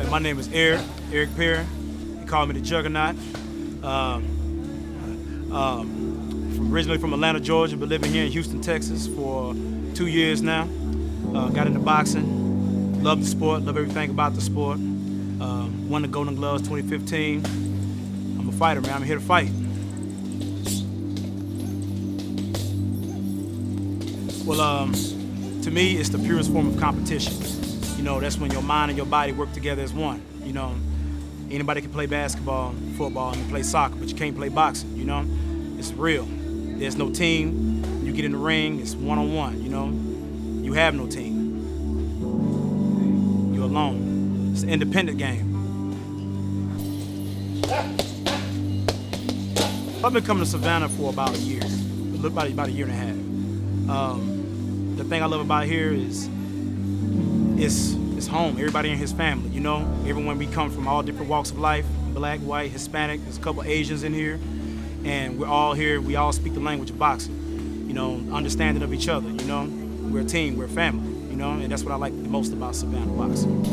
My name is Eric Perry. They call me the Juggernaut. Originally from Atlanta, Georgia, but living here in Houston, Texas for 2 years now. Got into boxing, love the sport, love everything about the sport. Won the Golden Gloves 2015. I'm a fighter, man. I'm here to fight. Well, to me, it's the purest form of competition. You know, that's when your mind and your body work together as one. You know, anybody can play basketball, football, and play soccer, but you can't play boxing. You know, it's real. There's no team. When you get in the ring, it's one-on-one. You know, you have no team. You're alone. It's an independent game. I've been coming to Savannah for about a year, about a year and a half. The thing I love about here is it's home. Everybody in his family, you know. Everyone, we come from all different walks of life, black, white, Hispanic. There's a couple Asians in here, and we're all here. We all speak the language of boxing, you know, understanding of each other, you know. We're a team, we're a family, you know, and that's what I like the most about Savannah boxing.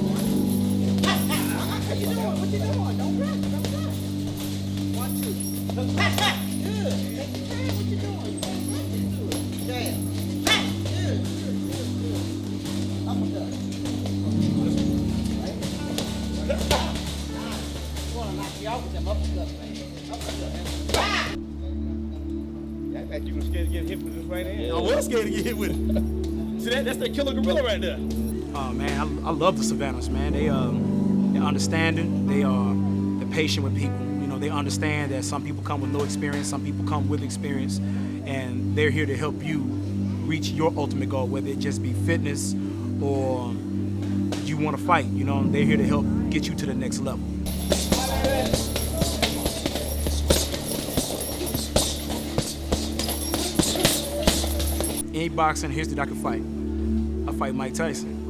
What you doing? What you doing? Don't rush, don't rush. 1, 2. Good. Take your time. What you doing? You want to rush into it. Damn. Good. Uppercut. You want to knock you out with them uppercuts, man. Uppercut. You were scared to get hit with this right hand? I was scared to get hit with it. See, that's that killer gorilla right there. Oh man, I love the Savannahs, man. They're understanding. They're patient with people. You know, they understand that some people come with no experience, some people come with experience, and they're here to help you reach your ultimate goal, whether it just be fitness or you want to fight. You know, they're here to help get you to the next level. Any boxing history that I can fight, I fight Mike Tyson.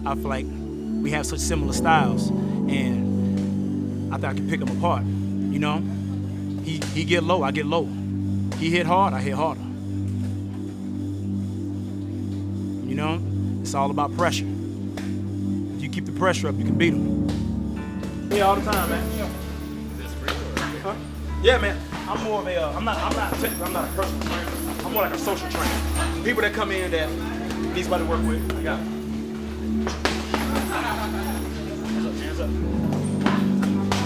I feel like we have such similar styles, and I think I can pick them apart. You know, he get low, I get low. He hit hard, I hit harder. You know, it's all about pressure. If you keep the pressure up, you can beat him. Yeah, all the time, man. Huh? Yeah, man. I'm more of a, I'm not a personal trainer. I'm more like a social trainer. People that come in that need somebody to work with, I got it. Hands up.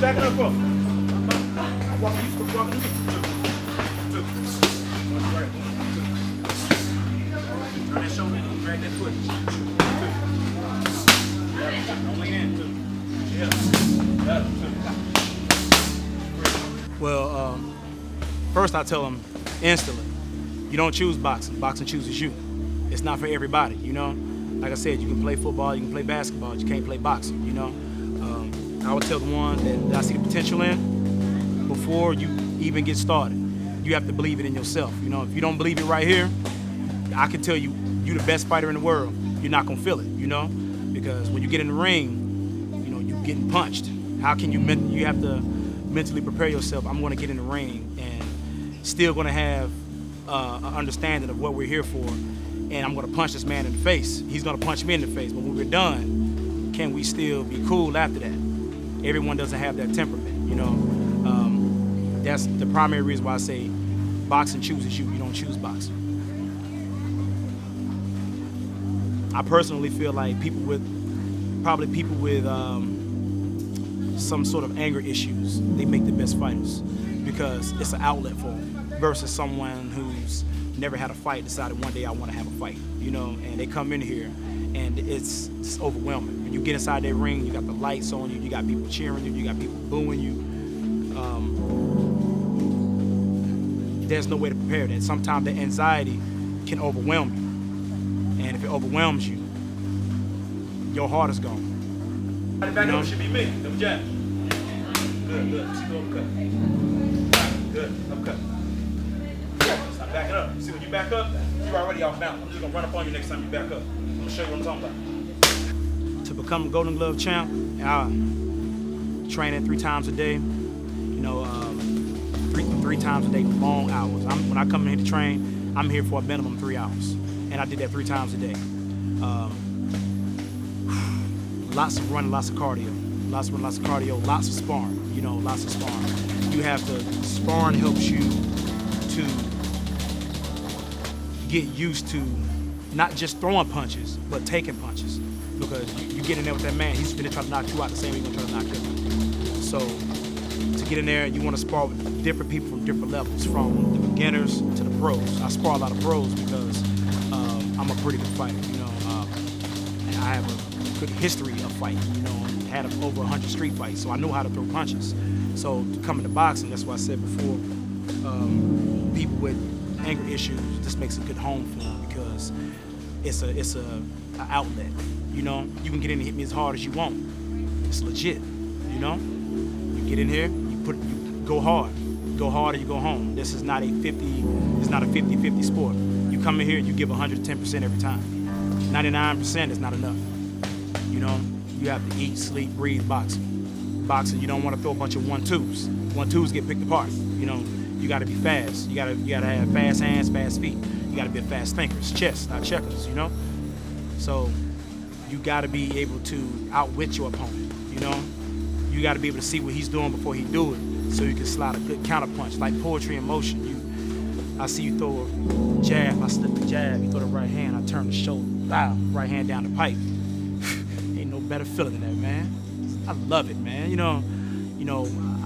Back it up, bro. Walking, you walking. 2. Right. 2. Turn that shoulder, drag that foot. 2. Yeah, don't lean in, 2. Yeah. 2. Well, first I tell them instantly, you don't choose boxing. Boxing chooses you. It's not for everybody, you know? Like I said, you can play football, you can play basketball, you can't play boxing, you know? I would tell the one that I see the potential in before you even get started. You have to believe it in yourself, you know? If you don't believe it right here, I can tell you, you're the best fighter in the world. You're not gonna feel it, you know? Because when you get in the ring, you know, you're getting punched. How can you have to mentally prepare yourself? I'm gonna get in the ring and still gonna have an understanding of what we're here for, and I'm gonna punch this man in the face. He's gonna punch me in the face, but when we're done, can we still be cool after that? Everyone doesn't have that temperament, you know? That's the primary reason why I say boxing chooses you. You don't choose boxing. I personally feel like people with some sort of anger issues, they make the best fighters because it's an outlet for them versus someone who's never had a fight, decided one day I want to have a fight, you know, and they come in here and it's overwhelming. When you get inside that ring, you got the lights on you, you got people cheering you, you got people booing you. There's no way to prepare that. Sometimes the anxiety can overwhelm you, and if it overwhelms you, your heart is gone. Back up should be me. Double jab. Good. See the uppercut. Good. Uppercut. Stop backing up. See, when you back up, you're already off balance. I'm just gonna run up on you next time you back up. I'm gonna show you what I'm talking about. To become a Golden Glove champ, I training 3 times a day. You know, three times a day, long hours. When I come in here to train, I'm here for a minimum 3 hours, and I did that 3 times a day. lots of running, lots of cardio. Lots of running, lots of cardio, lots of sparring, you know, lots of sparring. You have to, sparring helps you to get used to not just throwing punches, but taking punches. Because you get in there with that man, he's gonna try to knock you out the same way he's gonna try to knock you out. So to get in there, you wanna spar with different people from different levels, from the beginners to the pros. I spar a lot of pros because I'm a pretty good fighter, you know. And I have a good history of fighting, you know. Had over 100 street fights, so I know how to throw punches. So to come into boxing, that's why I said before, people with anger issues, this makes a good home for them because it's a outlet. You know, you can get in and hit me as hard as you want. It's legit. You know, you get in here, you go hard or you go home. This is not a 50-50 sport. You come in here, you give 110% every time. 99% is not enough. You know. You have to eat, sleep, breathe boxing. Boxing, you don't want to throw a bunch of 1-2s. 1-2s get picked apart. You know, you got to be fast. You gotta have fast hands, fast feet. You got to be a fast thinker. It's chess, not checkers. You know, so you got to be able to outwit your opponent. You know, you got to be able to see what he's doing before he do it, so you can slide a good counter punch, like poetry in motion. I see you throw a jab, I slip the jab. You throw the right hand, I turn the shoulder, right hand down the pipe. Better feeling than that, man. I love it, man. You know,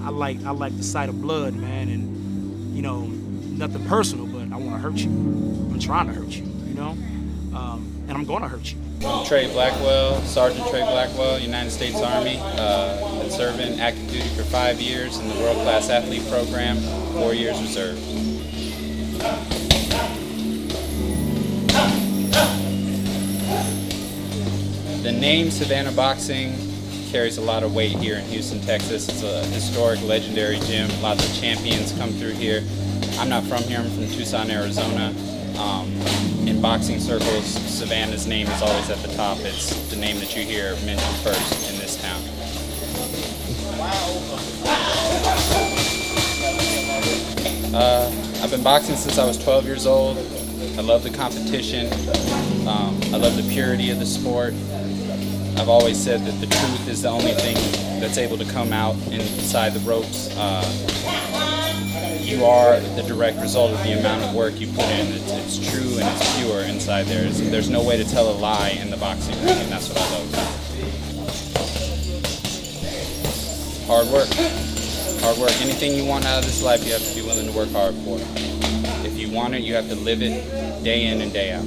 I like the sight of blood, man, and you know, nothing personal, but I want to hurt you. I'm trying to hurt you, you know, and I'm going to hurt you. I'm Trey Blackwell, Sergeant Trey Blackwell, United States Army. Been serving active duty for 5 years in the World Class Athlete Program, 4 years reserve. The name Savannah Boxing carries a lot of weight here in Houston, Texas. It's a historic, legendary gym. Lots of champions come through here. I'm not from here. I'm from Tucson, Arizona. In boxing circles, Savannah's name is always at the top. It's the name that you hear mentioned first in this town. I've been boxing since I was 12 years old. I love the competition. I love the purity of the sport. I've always said that the truth is the only thing that's able to come out inside the ropes. You are the direct result of the amount of work you put in. It's true and it's pure inside there. There's no way to tell a lie in the boxing ring, and that's what I love. Hard work. Hard work. Anything you want out of this life, you have to be willing to work hard for. If you want it, you have to live it day in and day out.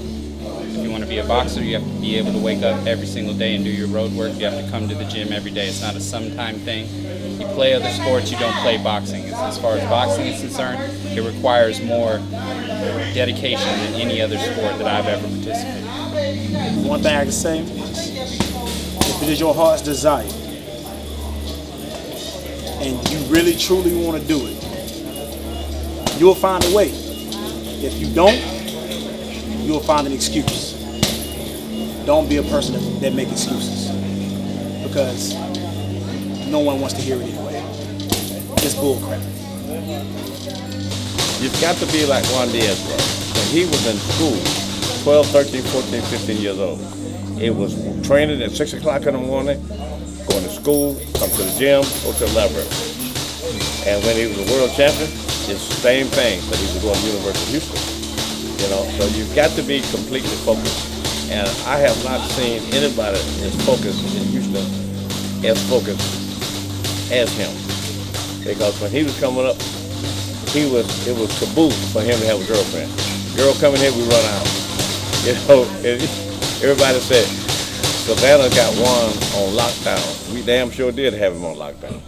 If you want to be a boxer, you have to be able to wake up every single day and do your road work. You have to come to the gym every day. It's not a sometime thing. You play other sports, you don't play boxing. As far as boxing is concerned, it requires more dedication than any other sport that I've ever participated in. One thing I can say is, if it is your heart's desire, and you really truly want to do it, you'll find a way. If you don't, you'll find an excuse. Don't be a person that make excuses, because no one wants to hear it anyway. It's bullcrap. You've got to be like Juan Diaz was. When he was in school, 12, 13, 14, 15 years old, it was training at 6 o'clock in the morning, going to school, come to the gym, go to the library. And when he was a world champion, it's the same thing, but he was going to the University of Houston. You know, so you've got to be completely focused. And I have not seen anybody as focused in Houston as focused as him. Because when he was coming up, it was taboo for him to have a girlfriend. Girl coming here, we run out. You know, everybody said Savannah got one on lockdown. We damn sure did have him on lockdown.